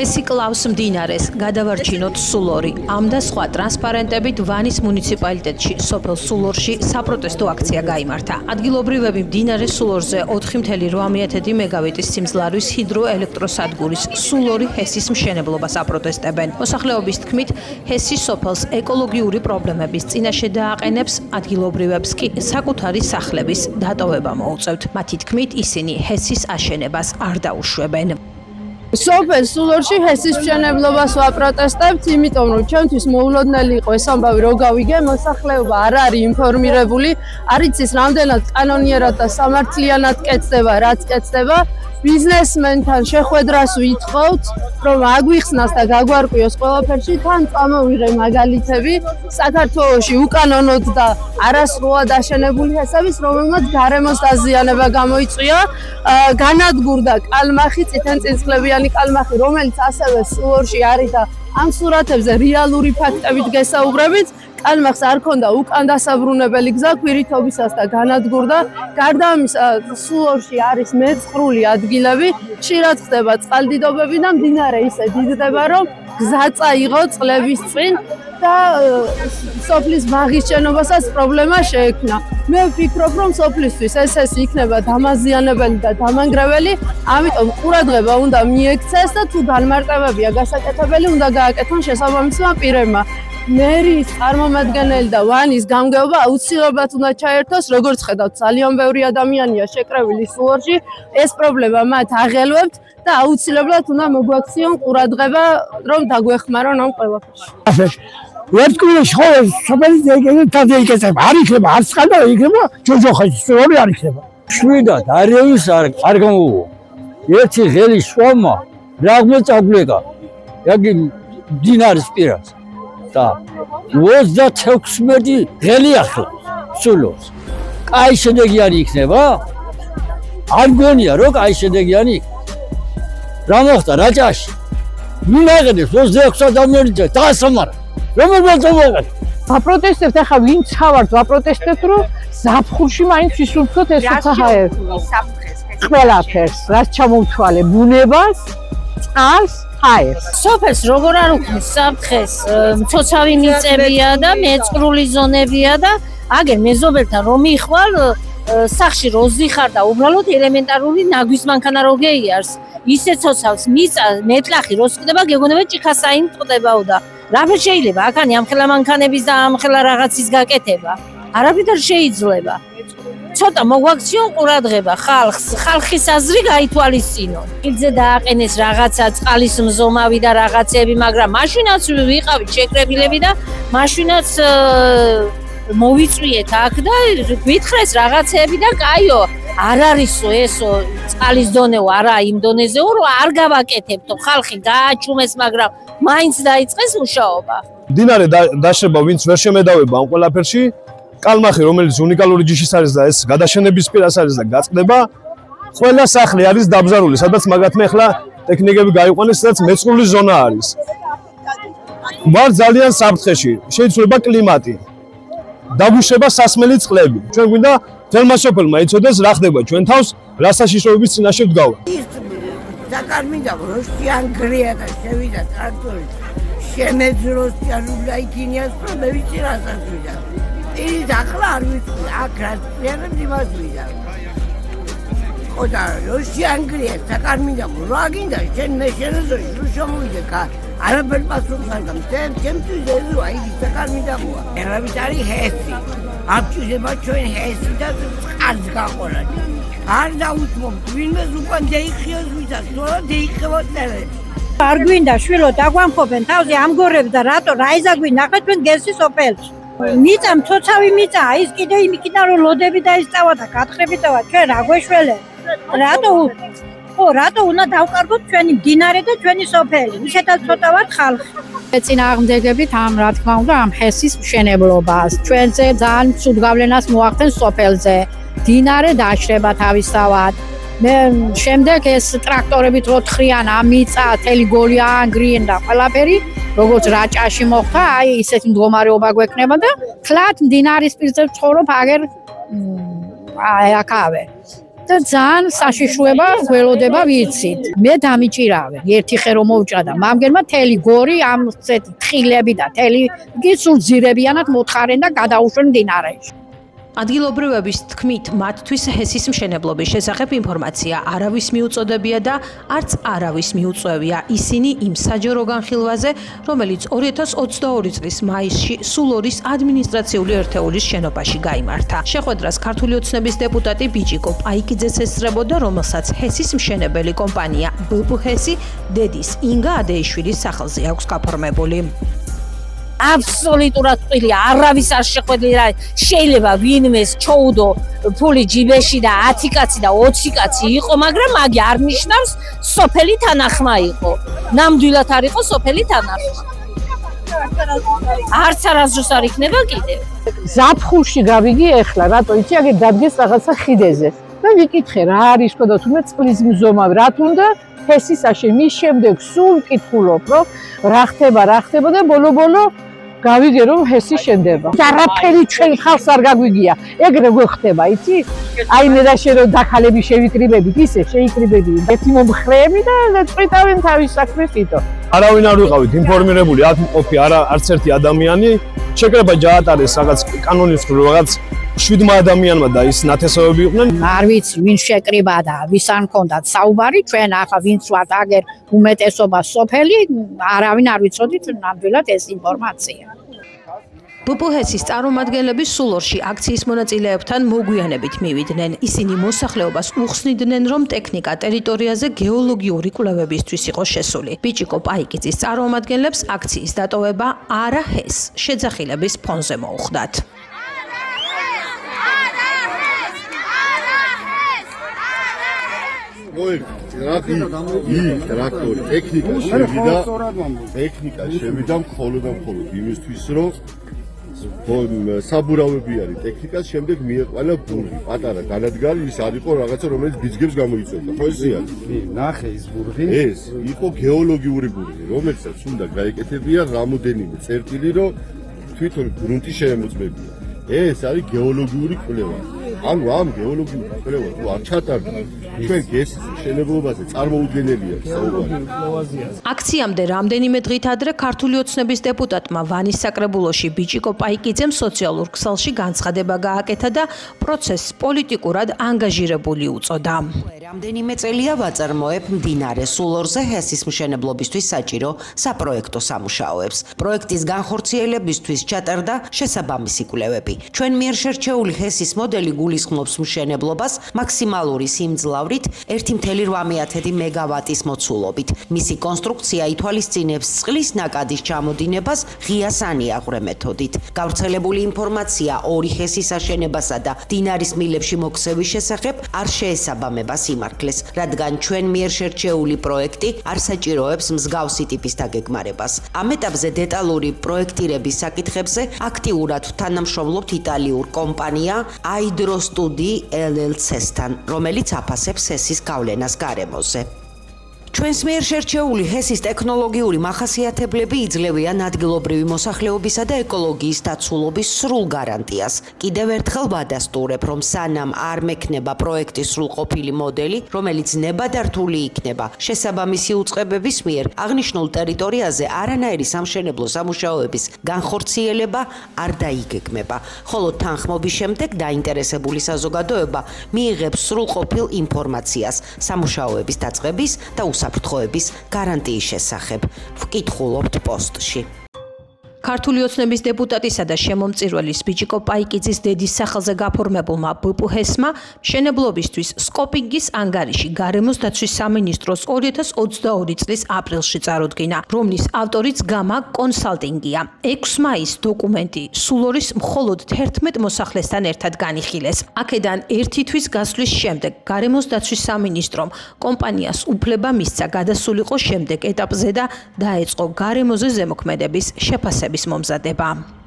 ჰესი კლავს მდინარეს, გადავარჩინოთ სულორი. ამ და სხვა ტრანსპარენტებით ვანის მუნიციპალიტეტში, სოფელ სულორში საპროტესტო აქცია გაიმართა. ადგილობრივები მდინარე სულორზე 4,8 მეგავატის სიმძლავრის ჰიდროელექტროსადგურის სულორი ჰესის მშენებლობას აპროტესტებენ. მოსახლეობის თქმით, ჰესი სოფელს ეკოლოგიური პრობლემების წინაშე დააყენებს, ადგილობრივებს კი საკუთარი სახლების დატოვება მოუწევთ. მათი თქმით, ისინი ჰესის აშენებას არ დაუშვებენ. სოფელ სულორში ჰესის მშენებლობას ვაპროტესტებთ, იმიტომ რომ ჩვენთვის მოულოდნელი იყო ეს ამბავი რო გავიგე, მოსახლეობა არ არის ინფორმირებული, არ იცის რამდენად კანონიერად და სამართლიანად კეთდება, რაც კეთდება. ბიზნესმენთან შეხვედრას ვითხოვთ, რომ აგვიხსნას და გაგვარკვიოს ყველაფერში, თან წამოვიღე მაგალითები საქართველოში უკანონოდ და არასრულად აშენებული ჰესების, რომელმაც გარემოს დაზიანება გამოიწვია. განადგურდა კალმახი, წითელწინწკლებიანი კალმახი, რომელიც ასევე სულორში არის და ამ სურათებზე რეალური ფაქტებით გესაუბრებით. კალმახს არ ქონდა უკან დასაბრუნებელი გზა ქვირითობისას და განადგურდა. გარდა ამისა, სულორში არის მეწყრული ადგილები, ხშირად ხდება წყალდიდობები და მდინარე ისე დიდდება, რომ გზა წაიღო წლების წინ და სოფლის ბაღის შენობასაც პრობლემა შეექმნა. მე ვფიქრობ, რომ სოფლისთვის ეს იქნება დამაზიანებელი და დამანგრეველი, ამიტომ ყურადღება უნდა მიექცეს და თუ განმარტებებია გასაკეთებელი, უნდა გააკეთონ შესაბამისმა პირებმა. მერის წარმომადგენელი და ვანის გამგეობა აუცილებლად უნდა ჩაერთოს, როგორც ხედავთ, ძალიან ბევრი ადამიანია შეკრებილი სულორში, ეს პრობლემა მათ აღელვებთ და აუცილებლად უნდა მოგვაქციონ ყურადღება, რომ დაგვეხმარონ ამ ყველაფერში. ერთგულში ხო სოფელი დაიქცება, არ იქნება, არც ხალხი იქნება, ჯოჯოხეთი სულორი არ იქნება. შვიდად არიევის არ გამოუვა. ერთი ღელი შუამა რაღმე წაგვლეკა. იაგი მდინარის პირას. და 36 ღელი ახლა სულოს. კაი შედეგიანი იქნება? არ გონია რომ კაი შედეგიანი. რა მოხდა რაჭაში? მინაღებს 26 ადამიანი დაასამარა. რომელმა წავაგეთ? ვაპროტესტებთ, ახლა ვინ ცავართ, ვაპროტესტებთ, რომ ზაფხულში მაინც ვისურვოთ ეს საჰაერს. ყველაფერს, რაც ჩამოვთვალე ბუნებას, წყალს, ჰაერს. სოფელს როგორ არ უქმნის საფრთხეს, მცოცავი მიწებია და მეწყრული ზონებია და აგერ მეზობელთან რომ იხვალ სახში რო ზიხარ და უბრალოდ ელემენტარული ნაგვის მანქანა რო გეიარს, ისე ცოცავს მიწა, მეტლახი რო სკდება, გეგონება ჭიქასაინ ტყდებაო და რაფერ შეიძლება აქანი ამხელა მანქანების და ამხელა რაღაცის გაკეთება. არაფერ არ შეიძლება. ცოტა მოგვაქციონ ყურადღება ხალხის აზრი გაითვალისწინონ. იძე დააყენეს რაღაცა წყალის მზომავი და რაღაცები, მაგრამ მაშინაც ვიყავით შეკრებილები და მაშინაც მოვიწვიეთ აქ და გვითხრეს რაღაცები და კაიო, არ არისო ესო წყალის დონეო, არა იმ დონეზეო, რომ არ გავაკეთებთო, ხალხი გააჩუმეს, მაგრამ მაინც დაიწყეს მუშაობა. მდინარე დაშრება, ვინც ვერ შემედავება ამ ყველაფერში. კალმახი, რომელიც უნიკალური ჯიშის არის და ეს გადაშენების პირას არის და გაწყდება, ყველა სახლი არის დაბზარული, სადაც მაგათმე ახლა ტექნიკები გაიყვანეს, სადაც მეწყრული ზონა არის. ვარ ძალიან საფრთხეში, შეიცვლება კლიმატი. დაგუშვება სასმელი წყლები. ჩვენ გვინდა თელმა სოფელმა იცოდეს რა ხდება ჩვენ თავს, რა საშიშროების წინაშე ვდგავართ. საკარმიდა როსტიან გრია და შევიდა ტრაქტორი. შემეძროს და უნდა იქინიას პრობლემის წინასაც ვიდა. ის ახლა არ ვიცი, აქ რაც ვერემ იმას ვიდა. ხო და როსტიან გრია საკარმიდა რა გინდა შენ მე შენზოი რო შემოვიდე კა. არაფერ პასუხს არ გამწევ, ჩემთვის ეს აი საკარმიდაოა. ერავის არის ჰესი. აბჭირდება ჩვენ ჰესი და წყალს გაყოლად. არ დაუთმობ, ვინმეს უკან დაიხიოს ვისაც, თორე დაიხევოთ წერებს. არ გვინდა შვილო დაგვამხობენ თავზე ამგორებს და რატო რა იზაგვინახა ჩვენ გესის სოფელში. მიწა მცოცავი მიწა, ის კიდე იმიქიდან რომ ლოდები დაისწავა და გათხრები დავა, ჩვენ რა გვეშველეთ? რატო უნდა დავკარგოთ ჩვენი მდინარე და ჩვენი სოფელი? ისეთად ცოტა ვართ ხალხი. წინააღმდეგებით ამ რა თქმა უნდა ამ ჰესის მშენებლობას. ჩვენზე ძალიან ცუდ გავლენას მოახდენს სოფელზე. მდინარე დაშრება თავისთავად. მე შემდეგ ეს ტრაქტორებით რო თხრიან ამ მიწა, თელი გოლი აანგრიენ და ყველაფერი, როგორც რაჭაში მოხდა, აი ისეთი მდგომარეობა გვექნება და თლათ მდინარის პირზე ვცხოვრობ აგერ აქავე. და ძალიან საშიშროება გველოდება ვიცით. მე დამიჭირავე. ერთი ხე რომ მოვჭადა, მამგერმა თელი გორი ამ თხილები და თელი გიცულ ძირებიანად მოთხარენ და გადაუშვენ მდინარეში. ადგილობრივების თქმით, მათთვის ჰესის მშენებლობის შესახებ ინფორმაცია არავის მიუწოდებია და არც არავის მიუწვევია ისინი იმ საჯარო განხილვაზე, რომელიც 2022 წლის მაისში სულორის ადმინისტრაციული ერთეულის შენობაში გაიმართა. შეხვედრას ქართული ოცნების დეპუტატი ბიჭიკო პაიკიძეც ესწრებოდა, რომელსაც ჰესის მშენებელი კომპანია ბპ ჰესი დედის ინგა ადეიშვილის სახელზე აქვს გაფორმებული. აბსოლუტურად ყილია, არავის არ შეხვედრია, შეიძლება ვინმეს ჩოუდო ფული ჯიბეში და 10 კაცი და 20 კაცი იყო, მაგრამ მაგი არ ნიშნავს სოფელი თანახმა იყო. ნამდვილად არ იყო სოფელი თანახმა. არც არასდროს არ იქნება კიდევ. ზაფხულში გავიგი ეხლა, რატო იცი, აგერ დადგეს რაღაცა ხიდეზე. და ვიკითხე რა არის თქო და თუნდაც წყლის მზომავ რა თუნდა ჰესისაში მის შემდეგ სულ ვკითხულობ რომ რა ხდება და ბოლო გავიგე რომ ჰესი შენდება. არაფერი ჩვენ ხალხს არ გაგვიგია. ეგრე გვხდება, იცი? აი მე და შენ რომ დაქალები შევიკრიბებით, ისე შეიკრიბები. ერთი მომხრეები და წვითავენ თავის საქმეს თვითო. არავინ არ ვიყავით ინფორმირებული, აქ მყოფი არც ერთი ადამიანი. შეკრება ჯაატარეს რაღაც კანონისკენ რაღაც 7 ადამიანმა და ის ნათესავები იყვნენ. არ ვიცი ვინ შეკრიბა და ვის არ მქონდათ საუბარი, ჩვენ ახლა ვინც ვართ აგერ უმეტესობა სოფელი, არავინ არ ვიცოდით ნამდვილად ეს ინფორმაცია. ბპ ჰესის წარმომადგენლები სულორში აქციის მონაწილეებთან მოგვიანებით მივიდნენ. ისინი მოსახლეობას უხსნიდნენ, რომ ტექნიკა ტერიტორიაზე გეოლოგიური კვლევებისთვის იყო შესული. ბიჭიკო პაიკიძის წარმომადგენლებს აქციის დატოვება არა ჰეს შეძახილების ფონზე მოუხდათ. ტრაქტორი ტექნიკა შევიდა მხოლოდ იმისთვის რომ საბურავები არის ტექნიკას შემდეგ მიეყვანა ბურგი პატარა განადგარი ის არ იყო რაღაცა რომელიც ბიძგებს გამოიწვევდა ხო ესე არის ნახე ის ბურგი ეს იყო გეოლოგიური ბურგი რომელსაც უნდა გაეკეთებია რამოდენიმე წერტილი რომ თვითონ გრუნტი შეემოწმებია ეს არის გეოლოგიური კვლევა ანუ ამ გეოლოგიურ კვლევას თუ არ ჩატარდა ჩვენ გესის მშენებლობაზე წარმოუდგენელია საუბარი. აქციამდე რამდენიმე დღით ადრე ქართული ოცნების დეპუტატმა ვანის საკრებულოში ბიჭიკო პაიკიძემ სოციალურ ქსელში განცხადება გააკეთა და პროცესს პოლიტიკურად ანგაჟირებული უწოდა. რამდენიმე წელია ვაწარმოებ მდინარე სულორზე ჰესის მშენებლობისთვის საჭირო საპროექტო სამუშაოებს. პროექტის განხორციელებისთვის ჩატარდა შესაბამისი კვლევები. ჩვენ მიერ შერჩეული ჰესის მოდელი გულისხმობს მშენებლობას მაქსიმალური სიმძლავრით 1,8 მეგავატის მოცულობით. მისი კონსტრუქცია ითვალისწინებს წყლის ნაკადის ჩამოდინებას ღია სანიაღვრე მეთოდით. გავრცელებული ინფორმაცია ორი ჰესის აშენებასა და მდინარის მილებში მოქცევის შესახებ არ შეესაბამება სიმართლეს, რადგან ჩვენ მიერ შერჩეული პროექტი არ საჭიროებს მსგავსი ტიპის დაგეგმარებას. ამ ეტაპზე დეტალური პროექტირების საკითხებზე აქტიურად თანამშრომლობთ იტალიურ კომპანია Hydrostudi LLC-სთან, რომელიც აფასებს ჰესის გავლენას გარემოზე. ჩვენს მიერ შერჩეული ჰესის ტექნოლოგიური მახასიათებლები იძლევიან ადგილობრივი მოსახლეობისა და ეკოლოგიის დაცულობის სრულ გარანტიას. კიდევ ერთხელ ვადასტურებ, რომ სანამ არ მექნება პროექტის სრულყოფილი მოდელი, რომელიც ნებადართული იქნება შესაბამისი უწყებების მიერ, აღნიშნულ ტერიტორიაზე არანაირი სამშენებლო სამუშაოების განხორციელება არ დაიგეგმება, ხოლო თანხმობის შემდეგ დაინტერესებული საზოგადოება მიიღებს სრულყოფილ ინფორმაციას სამუშაოების დაწყების და საფრთხოების გარანტიის შესახებ. ვკითხულობთ პოსტში. ქართული ოცნების დეპუტატისა და შემომწირველის ბიჭიკო პაიკიძის დედის სახელზე გაფორმებულმა ბპ ჰესმა მშენებლობისთვის სკოპინგის ანგარიში გარემოს დაცვის სამინისტროს 2022 წლის აპრილში წარუდგინა, რომლის ავტორიც გამა კონსალტინგია. 6 მაისს დოკუმენტი სულორის მხოლოდ 11 მოსახლესთან ერთად განიხილეს. აქედან ერთი თვის გასვლის შემდეგ გარემოს დაცვის სამინისტრომ კომპანიას უფლება მისცა გადასულიყო შემდეგ ეტაპზე და დაეწყო გარემოზე ზემოქმედების შეფასება. მომზადება.